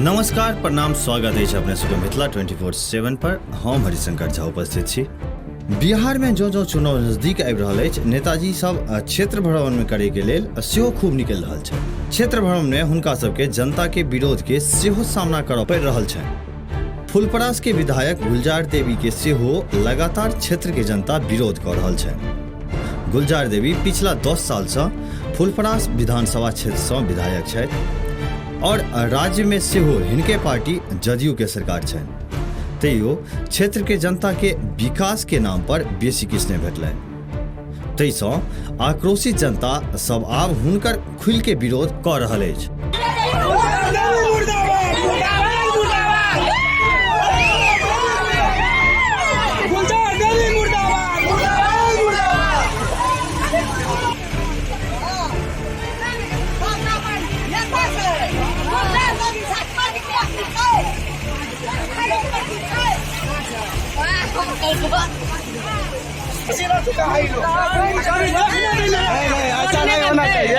नमस्कार, प्रणाम, स्वागत है अपने सबके मिथिला 24/7 पर। हम हरिशंकर झा उपस्थित छी। बिहार में जो चुनाव नजदीक आबि रहल अछि, नेताजी सब क्षेत्र भ्रमण में करे के लेल सेहो खूब निकलि रहल छै। क्षेत्र भ्रमण में हुनका सबके जनता के विरोध के सेहो सामना करऽ पड़ि रहल छै। फुलपरास के विधायक गुलजार देवी के सेहो लगातार क्षेत्र के जनता विरोध कऽ रहल छै। गुलजार देवी पिछला 10 साल से फुलपरास विधानसभा क्षेत्र से विधायक छथि और राज्य में सेहो हिनके पार्टी जदयू के सरकार छै। तैयो क्षेत्र के जनता के विकास के नाम पर बेसी किछ नहि भेटलै। तैसँ आक्रोशित जनता सब आब हुनकर खुल के विरोध कऽ रहल अछि। ऐसा नहीं होना चाहिए।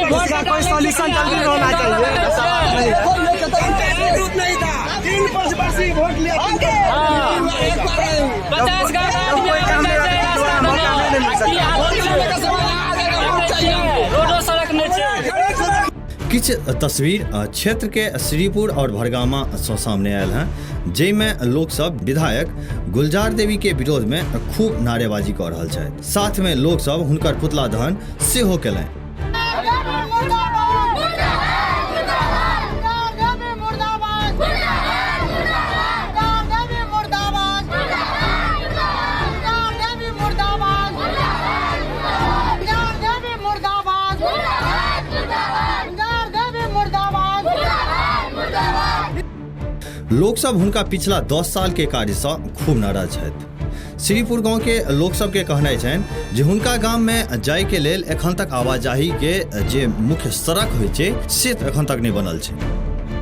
इसका कोई सॉल्यूशन जल्दी होना चाहिए। नहीं था 3-5 वर्ष वोट लिया 50 का कोई काम नहीं रोडो सड़क नहीं चाहिए। किछ तस्वीर क्षेत्र के श्रीपुर और भरगामा से सामने आयल हैं, जाहिमे लोग सब विधायक गुलजार देवी के विरोध में खूब नारेबाजी कऽ रहल छथि। साथ में लोग सब हुनकर पुतला दहन सेहो केलनि। लोग सब हुनका पिछला 10 साल के कार्य से खूब नाराज छथि। श्रीपुर गांव के लोग सब के कहनाइ छनि जे हुनका गांव में जाय के लेल एखन तक आवाजाही के जे मुख्य सड़क होइ छै से एखन तक नहि बनल छै।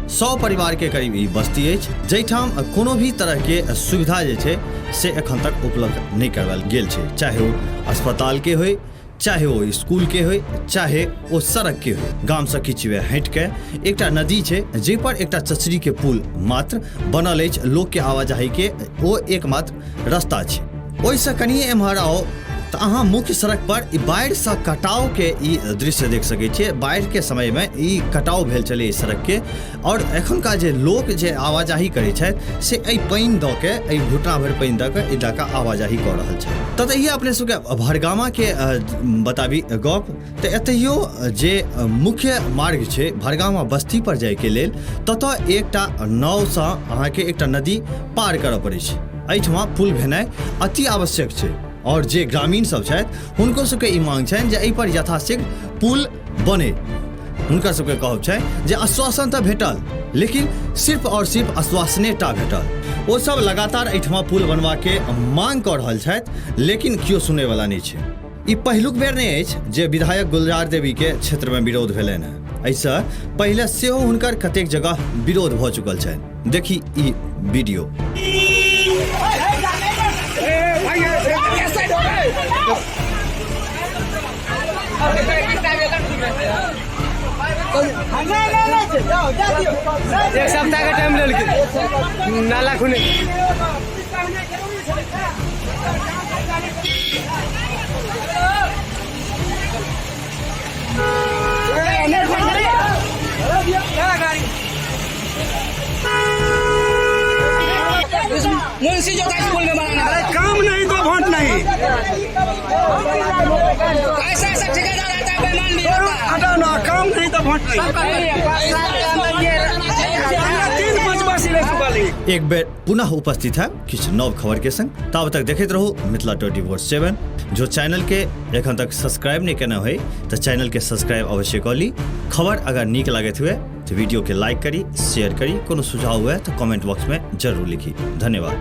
100 परिवार के करीब ई बस्ती अछि, जाहिठाम कोनो भी तरह के सुविधा जे छै से एखन तक उपलब्ध नहि करवायल गेल छै, चाहे ओ अस्पताल के होय, चाहे वो स्कूल के हो, चाहे वो सड़क के हो। गाम से किछु हटि के एकटा नदी छै, जे पर एकटा चचरी के पुल मात्र बनल अछि। लोग के आवाजाही के वो एकमात्र रास्ता छै। ओहिसँ कनिए एम्हर आओ तो अहाँ मुख्य सड़क पर बाढ़ि से कटाव के ई दृश्य देख सकै छियै। बाढ़ि के समय में ई कटाव भेल छलै सड़क के, और एखनका जे लोग जे आवाजाही करै छथि से एहि पानि दऽ के, एहि घुटना भरि पानि दऽ के इलाका आवाजाही कऽ रहल छै। ततहिया अपने सबके भरगामा के बताबी गप, तऽ एतहियो जे मुख्य मार्ग छै भरगामा बस्ती पर जाय के लेल, ततऽ एकटा नाव से अहाँके एकटा नदी पार करऽ पड़ै छै। एहिठमा पुल भेनाइ अति आवश्यक छै, और जे ग्रामीण सब छथि हुनको सबके ई मांग छनि जे एहि पर यथाशीघ्र पुल बने। हुनकर सबके कहब छै जे आश्वासन तऽ भेटल, लेकिन सिर्फ और सिर्फ आश्वासने टा भेटल। ओ सब लगातार एहिठमा पुल बनवा के मांग कऽ रहल छथि, लेकिन केओ सुनै वाला नहि छै। ई पहिलुक बेर नहि अछि जे विधायक गुलजार देवी के क्षेत्र में विरोध भेलनि हैं। एहिसँ पहिले सेहो हुनकर कतेक जगह विरोध भऽ चुकल छनि। देखी ई वीडियो। एक सप्ताह का टाइम ले नाला खुने मुंशी जो स्कूल में बनाना काम नहीं तो वोट नहीं। ऐसा ऐसा ठेकेदार आता है, बेईमान भी होता है। हटाना, काम नहीं तो वोट नहीं। एक बेर पुनः उपस्थित है किछु नव खबर के संग। तब तक देखैत रहू मिथिला 24/7। जो चैनल के एखन तक सब्सक्राइब नहीं केना होय तो चैनल के सब्सक्राइब अवश्य कर ली। खबर अगर नीक लागत हुए तो वीडियो के लाइक करी, शेयर करी। कोनो सुझाव हुए तो कमेंट बॉक्स में जरूर लिखी। धन्यवाद।